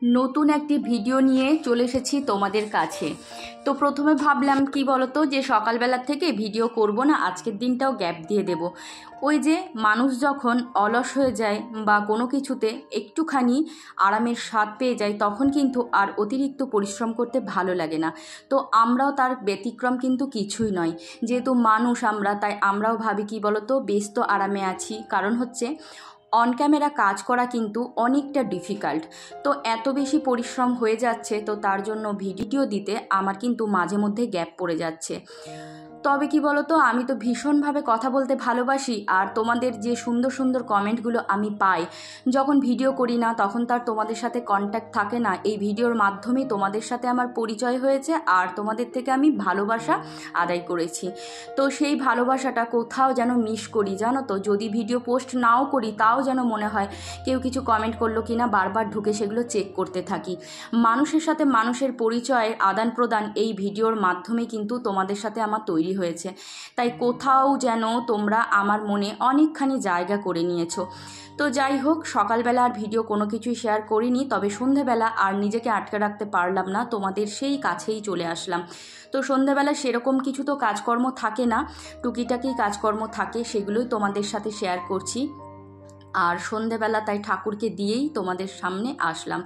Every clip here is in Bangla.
নতুন একটি ভিডিও নিয়ে চলে এসেছি তোমাদের কাছে। তো প্রথমে ভাবলাম কি বলতো যে সকালবেলার থেকে ভিডিও করব না, আজকের দিনটাও গ্যাপ দিয়ে দেব। ওই যে মানুষ যখন অলস হয়ে যায় বা কোনো কিছুতে একটুখানি আরামের স্বাদ পেয়ে যায়, তখন কিন্তু আর অতিরিক্ত পরিশ্রম করতে ভালো লাগে না। তো আমরাও তার ব্যতিক্রম কিন্তু কিছুই নয়। যেহেতু মানুষ আমরা, তাই আমরাও ভাবি কি বলতো বেশ তো আরামে আছি। কারণ হচ্ছে অন ক্যামেরা কাজ করা কিন্তু অনেকটা ডিফিকাল্ট। তো এত বেশি পরিশ্রম হয়ে যাচ্ছে, তো তার জন্য ভিডিও দিতে আমার কিন্তু মাঝে মধ্যে গ্যাপ পড়ে যাচ্ছে। তবে কি বলতো, আমি তো ভীষণভাবে কথা বলতে ভালোবাসি, আর তোমাদের যে সুন্দর সুন্দর কমেন্টগুলো আমি পাই যখন ভিডিও করি না, তখন তার তোমাদের সাথে কন্ট্যাক্ট থাকে না। এই ভিডিওর মাধ্যমেই তোমাদের সাথে আমার পরিচয় হয়েছে, আর তোমাদের থেকে আমি ভালোবাসা আদায় করেছি। তো সেই ভালোবাসাটা কোথাও যেন মিস করি, জানো তো। যদি ভিডিও পোস্ট নাও করি, তাও যেন মনে হয় কেউ কিছু কমেন্ট করলো কিনা, বারবার ঢুকে সেগুলো চেক করতে থাকি। মানুষের সাথে মানুষের পরিচয়ের আদান প্রদান এই ভিডিওর মাধ্যমে কিন্তু তোমাদের সাথে আমার তৈরি হয়েছে। তাই কোথাও যেন তোমরা আমার মনে অনেকখানি জায়গা করে নিয়েছো। তো যাই হোক, সকালবেলা আর ভিডিও কোনো কিছুই শেয়ার করিনি, তবে সন্ধেবেলা আর নিজেকে আটকে রাখতে পারলাম না, তোমাদের সেই কাছেই চলে আসলাম। তো সন্ধেবেলা সেরকম কিছু তো কাজকর্ম থাকে না, টুকিটাকি কাজকর্ম থাকে, সেগুলোই তোমাদের সাথে শেয়ার করছি। আর সন্ধেবেলা তাই ঠাকুরকে দিয়েই তোমাদের সামনে আসলাম।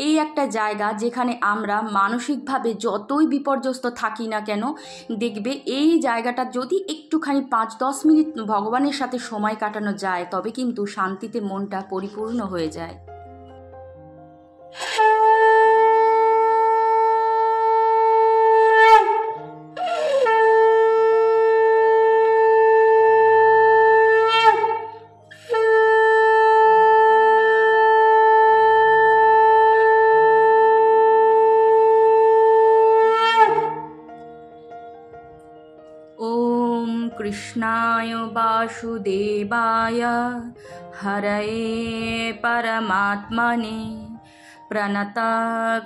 এই একটা জায়গা যেখানে আমরা মানসিকভাবে যতই বিপর্যস্ত থাকি না কেন, দেখবে এই জায়গাটা যদি একটুখানি 5-10 মিনিট ভগবানের সাথে সময় কাটানো যায়, তবে কিন্তু শান্তিতে মনটা পরিপূর্ণ হয়ে যায়। ওম কৃষ্ণায় বাসুদেবায় হরয়ে পরমাত্মনে প্রণতা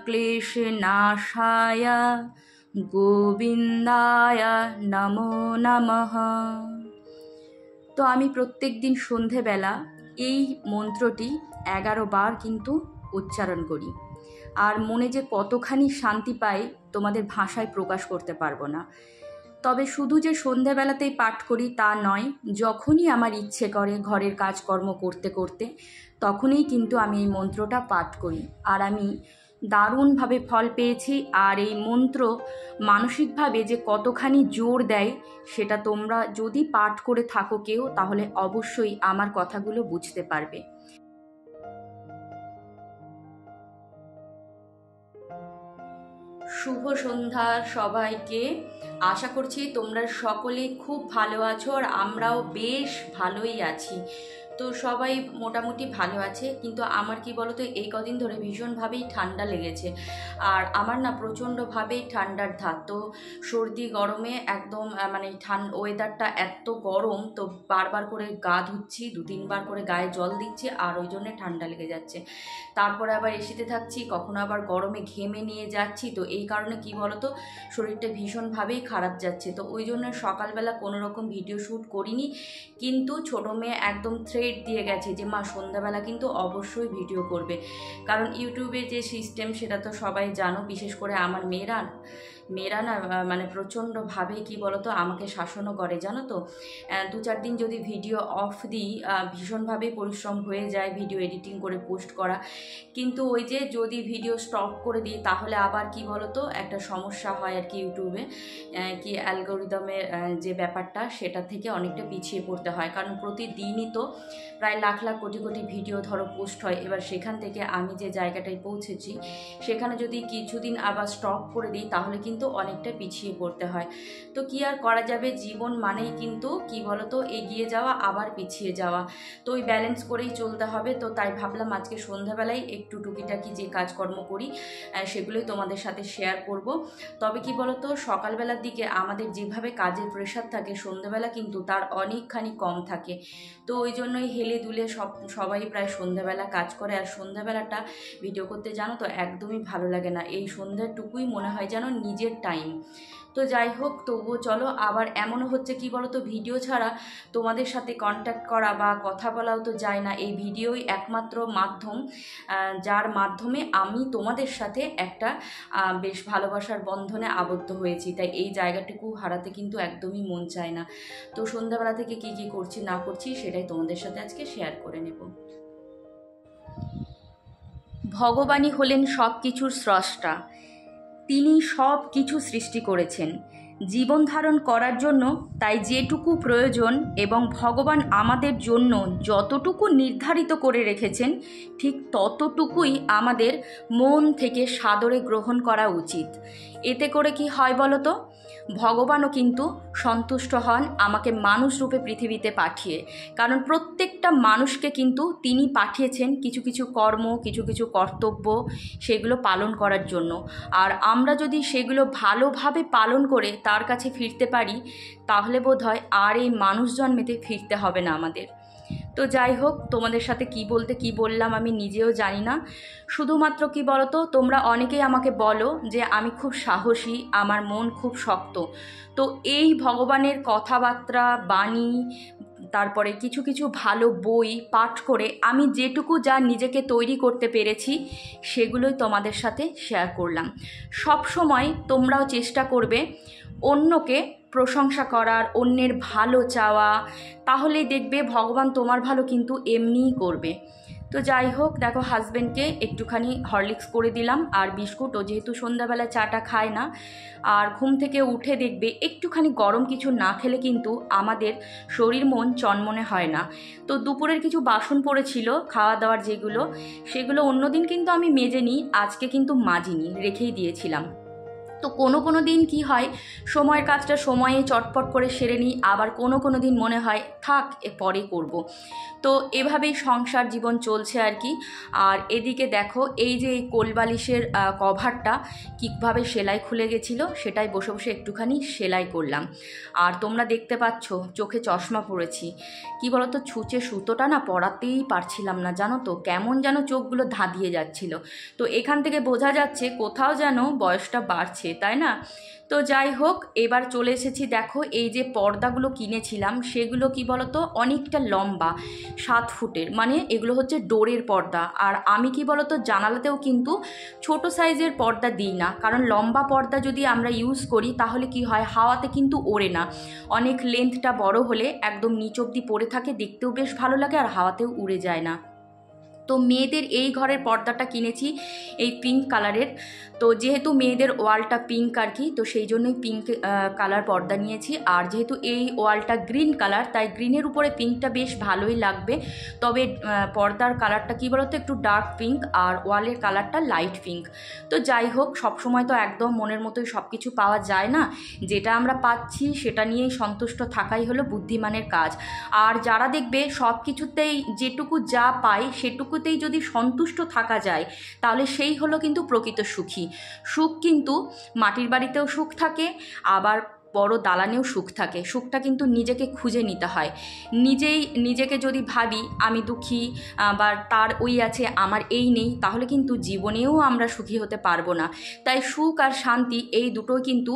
ক্লেশনাশায় গোবিন্দায় নমো নমঃ। তো আমি প্রত্যেক দিন সন্ধেবেলা এই মন্ত্রটি 11 বার কিন্তু উচ্চারণ করি। আর মনে যে কতখানি শান্তি পাই তোমাদের ভাষায় প্রকাশ করতে পারবো না। তবে শুধু যে সন্ধেবেলাতেই পাঠ করি তা নয়, যখনই আমার ইচ্ছে করে ঘরের কাজকর্ম করতে করতে, তখনই কিন্তু আমি এই মন্ত্রটা পাঠ করি। আর আমি দারুণভাবে ফল পেয়েছি। আর এই মন্ত্র মানসিকভাবে যে কতখানি জোর দেয়, সেটা তোমরা যদি পাঠ করে থাকো কেউ, তাহলে অবশ্যই আমার কথাগুলো বুঝতে পারবে। শুভ সন্ধ্যা সবাইকে। আশা করছি তোমরা সকলেই খুব ভালো আছো, আর আমরাও বেশ ভালোই আছি। তো সবাই মোটামুটি ভালো আছে, কিন্তু আমার কি বলতো, এই কদিন ধরে ভীষণভাবেই ঠান্ডা লেগেছে। আর আমার না প্রচণ্ডভাবেই ঠান্ডার ধাত। তো সর্দি গরমে একদম মানে ওয়েদারটা এত গরম, তো বারবার করে গা ধুচ্ছি, 2-3 বার করে গায়ে জল দিচ্ছি, আর ওই জন্যে ঠান্ডা লেগে যাচ্ছে। তারপরে আবার এসিতে থাকছি, কখনো আবার গরমে ঘেমে নিয়ে যাচ্ছি। তো এই কারণে কি বলতো, শরীরটা ভীষণভাবেই খারাপ যাচ্ছে। তো ওই জন্য সকালবেলা কোনো রকম ভিডিও শ্যুট করিনি। কিন্তু ছোটো মেয়ে একদম থ্রেড দিয়ে গেছে যে মা সন্ধ্যাবেলা কিন্তু অবশ্যই ভিডিও করবে। কারণ ইউটিউবে যে সিস্টেম সেটা তো সবাই জানো, বিশেষ করে আমার মেয়েরা না মানে প্রচণ্ডভাবে কি বলতো আমাকে শাসনও করে, জানো তো। 2-4 দিন যদি ভিডিও অফ দিই, ভীষণভাবে পরিশ্রম হয়ে যায় ভিডিও এডিটিং করে পোস্ট করা। কিন্তু ওই যে যদি ভিডিও স্টপ করে দিই, তাহলে আবার কি বলতো একটা সমস্যা হয় আর কি ইউটিউবে, কি অ্যালগোরিদমের যে ব্যাপারটা, সেটা থেকে অনেকটা পিছিয়ে পড়তে হয়। কারণ প্রতিদিনই তো প্রায় লাখ লাখ কোটি কোটি ভিডিও ধরো পোস্ট হয়। এবার সেখান থেকে আমি যে জায়গাটায় পৌঁছেছি, সেখানে যদি কিছুদিন আবার স্টপ করে দিই, তাহলে কিন্তু অনেকটা পিছিয়ে পড়তে হয়। তো কি আর করা যাবে, জীবন মানেই কিন্তু কি বলতো এগিয়ে যাওয়া আবার পিছিয়ে যাওয়া। তো ওই ব্যালেন্স করেই চলতে হবে। তো তাই ভাবলাম আজকে সন্ধ্যাবেলায় একটু টুকিটাকি যে কাজকর্ম করি সেগুলোই তোমাদের সাথে শেয়ার করব। তবে কি বলতো, সকালবেলার দিকে আমাদের যেভাবে কাজের প্রেশার থাকে, সন্ধ্যাবেলা কিন্তু তার অনেকখানি কম থাকে। তো ওই জন্যই হেলে দুলে সবাই প্রায় সন্ধ্যাবেলা কাজ করে। আর সন্ধ্যাবেলাটা ভিডিও করতে জানো তো একদমই ভালো লাগে না। এই সন্ধ্যাটুকুই মনে হয় যেন নিজের টাইম। তো যাই হোক, তবুও চলো। আবার এমনও হচ্ছে কি বলো তো, ভিডিও ছাড়া তোমাদের সাথে কন্ট্যাক্ট করা বা কথা বলাও তো যায় না। এই ভিডিওই একমাত্র মাধ্যম, যার মাধ্যমে আমি তোমাদের সাথে একটা বেশ ভালোবাসার বন্ধনে আবদ্ধ হয়েছি। তাই এই জায়গাটুকু হারাতে কিন্তু একদমই মন চায় না। তো সন্ধ্যাবেলা থেকে কি কি করছি না করছি সেটাই তোমাদের সাথে আজকে শেয়ার করে নেব। ভগবানই হলেন সব কিছুর স্রষ্টা। তিনি সব কিছু সৃষ্টি করেছেন জীবন ধারণ করার জন্য। তাই যেটুকু প্রয়োজন এবং ভগবান আমাদের জন্য যতটুকু নির্ধারিত করে রেখেছেন, ঠিক ততটুকুই আমাদের মন থেকে সাদরে গ্রহণ করা উচিত। এতে করে কি হয় বলো তো, ভগবানও কিন্তু সন্তুষ্ট হন আমাকে মানুষ রূপে পৃথিবীতে পাঠিয়ে। কারণ প্রত্যেকটা মানুষকে কিন্তু তিনি পাঠিয়েছেন কিছু কিছু কর্ম, কিছু কিছু কর্তব্য, সেগুলো পালন করার জন্য। আর আমরা যদি সেগুলো ভালোভাবে পালন করে তার কাছে ফিরতে পারি, তাহলে বোধহয় আর এই মানুষ জন্মেতে ফিরতে হবে না আমাদের। তো যাই হোক, তোমাদের সাথে কি বলতে কি বললাম আমি নিজেও জানি না। শুধুমাত্র কি বলো তো, তোমরা অনেকেই আমাকে বলো যে আমি খুব সাহসী, আমার মন খুব শক্ত। তো এই ভগবানের কথাবার্তা, বাণী, তারপরে কিছু কিছু ভালো বই পাঠ করে আমি যেটুকু যা নিজেকে তৈরি করতে পেরেছি, সেগুলোই তোমাদের সাথে শেয়ার করলাম। সব সময় তোমরাও চেষ্টা করবে অন্যকে প্রশংসা করার, অন্যের ভালো চাওয়া, তাহলেই দেখবে ভগবান তোমার ভালো কিন্তু এমনিই করবে। তো যাই হোক, দেখো হাজব্যান্ডকে একটুখানি হরলিক্স করে দিলাম আর বিস্কুট। ও যেহেতু সন্ধ্যাবেলা চাটা খায় না, আর ঘুম থেকে উঠে দেখবে একটুখানি গরম কিছু না খেলে কিন্তু আমাদের শরীর মন চনমনে হয় না। তো দুপুরের কিছু বাসন পড়েছিল খাওয়া দাওয়ার যেগুলো, সেগুলো অন্যদিন কিন্তু আমি মেজে নিই, আজকে কিন্তু মাজিনি, রেখেই দিয়েছিলাম। তো কোনো দিন কি হয়, সময়ের কাজটা সময়ে চটপট করে সেরে নিই, আবার কোনো দিন মনে হয় থাক পরে করব। তো এভাবেই সংসার জীবন চলছে আর কি। আর এদিকে দেখো, এই যে এই কোলবালিশের কভারটা কীভাবে সেলাই খুলে গেছিলো, সেটাই বসে বসে একটুখানি সেলাই করলাম। আর তোমরা দেখতে পাচ্ছ চোখে চশমা পরেছি। কি বলতো, ছুঁচে সুতোটা না পরাতেই পারছিলাম না, জানো তো, কেমন যেন চোখগুলো ধাঁধিয়ে যাচ্ছিল। তো এখান থেকে বোঝা যাচ্ছে কোথাও যেন বয়সটা বাড়ছে, তাই না? তো যাই হোক, এবার চলে এসেছি। দেখো এই যে পর্দাগুলো কিনেছিলাম, সেগুলো কি বলতো অনেকটা লম্বা, 7 ফুটের, মানে এগুলো হচ্ছে ডোরের পর্দা। আর আমি কি বলতো জানালাতেও কিন্তু ছোট সাইজের পর্দা দিই না, কারণ লম্বা পর্দা যদি আমরা ইউজ করি তাহলে কি হয়, হাওয়াতে কিন্তু ওড়ে না। অনেক লেন্থটা বড় হলে একদম নিচ অবধি পড়ে থাকে, দেখতেও বেশ ভালো লাগে আর হাওয়াতেও উড়ে যায় না। তো মেয়েদের এই ঘরের পর্দাটা কিনেছি এই পিঙ্ক কালারের। তো যেহেতু মেয়েদের ওয়ালটা পিঙ্ক আর কি, তো সেই জন্যই পিঙ্ক কালার পর্দা নিয়েছি। আর যেহেতু এই ওয়ালটা গ্রিন কালার, তাই গ্রিনের উপরে পিঙ্কটা বেশ ভালোই লাগবে। তবে পর্দার কালারটা কী বলতো একটু ডার্ক পিঙ্ক, আর ওয়ালের কালারটা লাইট পিঙ্ক। তো যাই হোক, সবসময় তো একদম মনের মতোই সব কিছু পাওয়া যায় না, যেটা আমরা পাচ্ছি সেটা নিয়েই সন্তুষ্ট থাকাই হলো বুদ্ধিমানের কাজ। আর যারা দেখবে সব কিছুতেই যেটুকু যা পায় সেটুকুতেই যদি সন্তুষ্ট থাকা যায়, তাহলে সেই হলো কিন্তু প্রকৃত সুখী। সুখ কিন্তু মাটির বাড়িতেও সুখ থাকে, আবার বড় দালানেও সুখ থাকে। সুখটা কিন্তু নিজেকে খুঁজে নিতে হয়। নিজেকে যদি ভাবি আমি দুঃখী বা তার ওই আছে আমার এই নেই, তাহলে কিন্তু জীবনেও আমরা সুখী হতে পারবো না। তাই সুখ আর শান্তি এই দুটো কিন্তু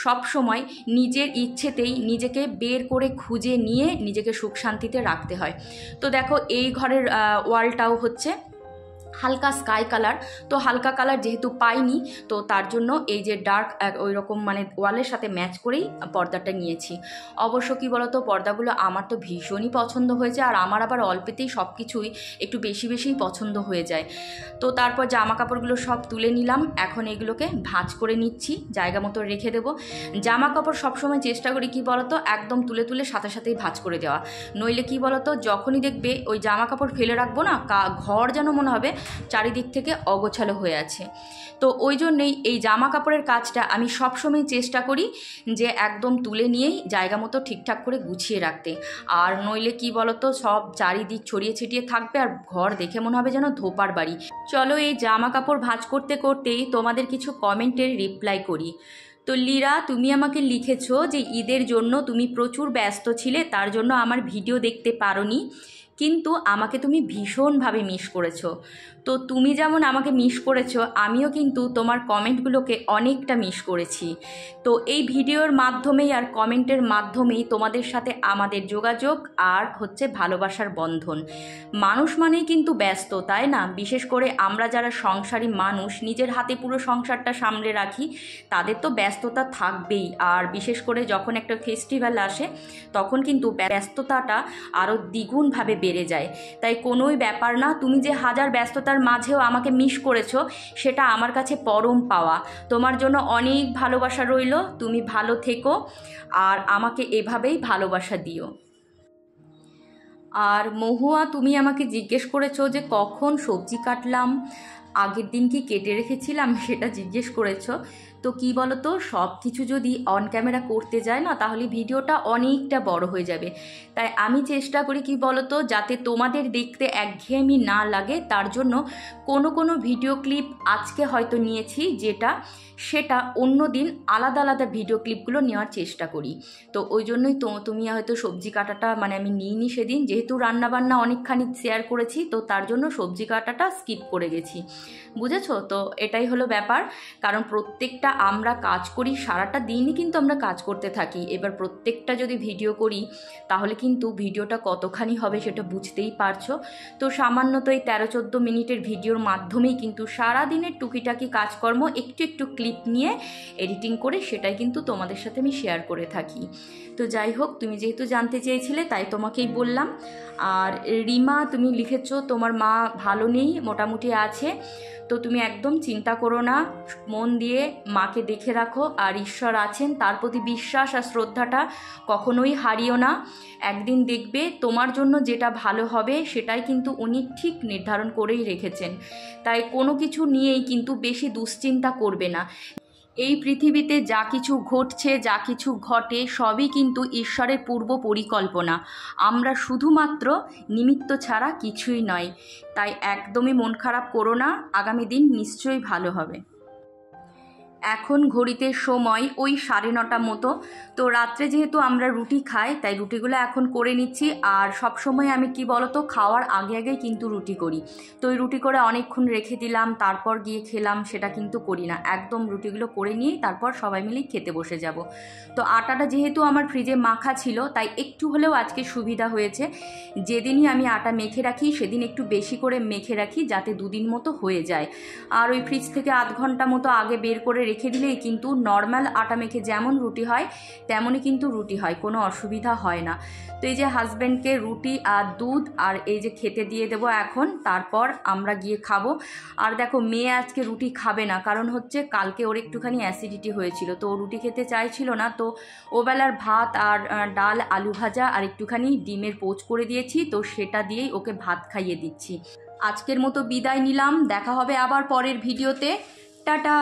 সব সময় নিজের ইচ্ছেতেই নিজেকে বের করে খুঁজে নিয়ে নিজেকে সুখ শান্তিতে রাখতে হয়। তো দেখো এই ঘরের ওয়ালটাও হচ্ছে হালকা স্কাই কালার। তো হালকা কালার যেহেতু পাইনি, তো তার জন্য এই যে ডার্ক ওই রকম মানে ওয়ালের সাথে ম্যাচ করেই পর্দাটা নিয়েছি। অবশ্য কী বলতো, পর্দাগুলো আমার তো ভীষণই পছন্দ হয়েছে, আর আমার আবার অল্পেতেই সব কিছুই একটু বেশিই পছন্দ হয়ে যায়। তো তারপর জামা কাপড়গুলো সব তুলে নিলাম, এখন এগুলোকে ভাঁজ করে নিচ্ছি, জায়গা মতো রেখে দেবো। জামা কাপড় সবসময় চেষ্টা করি কী বলতো একদম তুলে সাথেই ভাঁজ করে দেওয়া, নইলে কী বলতো যখনই দেখবে ওই জামা কাপড় ফেলে রাখবো না, ঘর যেন মনে হবে চারিদিক থেকে অগোছালো হয়ে আছে। তো ওই জন্যেই এই জামা কাপড়ের কাজটা আমি সবসময় চেষ্টা করি যে একদম তুলে নিয়েই জায়গা মতো ঠিকঠাক করে গুছিয়ে রাখতে। আর নইলে কি বলতো সব চারিদিক ছড়িয়ে ছিটিয়ে থাকবে, আর ঘর দেখে মনে হবে যেন ধোপার বাড়ি। চলো এই জামা কাপড় ভাঁজ করতে করতেই তোমাদের কিছু কমেন্টের রিপ্লাই করি। তো লীরা, তুমি আমাকে লিখেছো যে ঈদের জন্য তুমি প্রচুর ব্যস্ত ছিলে, তার জন্য আমার ভিডিও দেখতে পারোনি। কিন্তু আমাকে তুমি ভীষণভাবে মিস করেছো। তো তুমি যেমন আমাকে মিস করেছো, আমিও কিন্তু তোমার কমেন্টগুলোকে অনেকটা মিস করেছি। তো এই ভিডিওর মাধ্যমেই আর কমেন্টের মাধ্যমেই তোমাদের সাথে আমাদের যোগাযোগ আর হচ্ছে ভালোবাসার বন্ধন। মানুষ মানেই কিন্তু ব্যস্ত, তাই না? বিশেষ করে আমরা যারা সংসারী মানুষ, নিজের হাতে পুরো সংসারটা সামলে রাখি, তাদের তো ব্যস্ততা থাকবেই। আর বিশেষ করে যখন একটা ফেস্টিভ্যাল আসে তখন কিন্তু ব্যস্ততাটা আরও দ্বিগুণভাবে বেড়ে যায়। তাই কোনোই ব্যাপার না, তুমি যে হাজার ব্যস্ততার মাঝেও আমাকে মিস করেছো, সেটা আমার কাছে পরম পাওয়া। তোমার জন্য অনেক ভালোবাসা রইল। তুমি ভালো থেকো আর আমাকে এভাবেই ভালোবাসা দিও। আর মহুয়া, তুমি আমাকে জিজ্ঞেস করেছো যে কখন সবজি কাটলাম, আগের দিন কি কেটে রেখেছিলাম, সেটা জিজ্ঞেস করেছো। তো কি বলো তো, সব কিছু যদি অন ক্যামেরা করতে যায় না, তাহলে ভিডিওটা অনেকটা বড় হয়ে যাবে। তাই আমি চেষ্টা করি কি বলো তো, যাতে তোমাদের দেখতে একঘেয়েমি না লাগে, তার জন্য কোনো ভিডিও ক্লিপ আজকে হয়তো নিয়েছি সেটা অন্য দিন আলাদা আলাদা ভিডিও ক্লিপগুলো নেওয়ার চেষ্টা করি। তো ওই জন্যই তুমি হয়তো সবজি কাটাটা মানে আমি নিইনি সেদিন, যেহেতু রান্নাবান্না অনেকখানি শেয়ার করেছি, তো তার জন্য সবজি কাটাটা স্কিপ করে গেছি। বুঝেছো তো? এটাই হলো ব্যাপার। কারণ প্রত্যেকটা আমরা কাজ করি, সারাটা দিনই কিন্তু আমরা কাজ করতে থাকি। এবার প্রত্যেকটা যদি ভিডিও করি তাহলে কিন্তু ভিডিওটা কতখানি হবে সেটা বুঝতেই পারছো। তো সামান্য তো এই 13-14 মিনিটের ভিডিওর মাধ্যমেই কিন্তু সারা দিনের টুকিটাকি কাজকর্ম একটু একটু ক্লিপ নিয়ে এডিটিং করে সেটাই কিন্তু তোমাদের সাথে আমি শেয়ার করে থাকি। তো যাই হোক, তুমি যেহেতু জানতে চেয়েছিলে তাই তোমাকেই বললাম। আর রিমা, তুমি লিখেছো তোমার মা ভালো নেই, মোটামুটি আছে। তো তুমি একদম চিন্তা করো না, মন দিয়ে মাকে দেখে রাখো। আর ঈশ্বর আছেন, তার প্রতি বিশ্বাস আর শ্রদ্ধাটা কখনোই হারিও না। একদিন দেখবে তোমার জন্য যেটা ভালো হবে সেটাই কিন্তু উনি ঠিক নির্ধারণ করেই রেখেছেন। তাই কোনো কিছু নিয়েই কিন্তু বেশি দুশ্চিন্তা করবে না। এই পৃথিবীতে যা কিছু ঘটছে, যা কিছু ঘটে, সবই কিন্তু ঈশ্বরের পূর্ব পরিকল্পনা। আমরা শুধুমাত্র নিমিত্ত ছাড়া কিছুই নয়। তাই একদমই মন খারাপ করো না, আগামী দিন নিশ্চয়ই ভালো হবে। এখন ঘড়িতে সময় ওই 9:30 মতো। তো রাত্রে যেহেতু আমরা রুটি খাই, তাই রুটিগুলো এখন করে নিচ্ছি। আর সব সময় আমি কি বলতো, খাওয়ার আগে আগেই কিন্তু রুটি করি। তো ওই রুটি করে অনেকক্ষণ রেখে দিলাম, তারপর গিয়ে খেলাম, সেটা কিন্তু করি না। একদম রুটিগুলো করে নিয়েই তারপর সবাই মিলেই খেতে বসে যাব। তো আটাটা যেহেতু আমার ফ্রিজে মাখা ছিল, তাই একটু হলেও আজকে সুবিধা হয়েছে। যেদিনই আমি আটা মেখে রাখি সেদিন একটু বেশি করে মেখে রাখি, যাতে 2 দিন মতো হয়ে যায়। আর ওই ফ্রিজ থেকে আধ ঘন্টা মতো আগে বের করে রেখে দিলেই কিন্তু নর্মাল আটা মেখে যেমন রুটি হয় তেমনই কিন্তু রুটি হয়, কোনো অসুবিধা হয় না। তো এই যে হাজব্যান্ডকে রুটি আর দুধ আর এই যে খেতে দিয়ে দেবো এখন, তারপর আমরা গিয়ে খাবো। আর দেখো, মেয়ে আজকে রুটি খাবে না, কারণ হচ্ছে কালকে ওর একটুখানি অ্যাসিডিটি হয়েছিল, তো ও রুটি খেতে চাইছিল না। তো ওবেলার ভাত আর ডাল, আলু ভাজা আর একটুখানি ডিমের পোচ করে দিয়েছি, তো সেটা দিয়েই ওকে ভাত খাইয়ে দিচ্ছি। আজকের মতো বিদায় নিলাম, দেখা হবে আবার পরের ভিডিওতে। টাটা।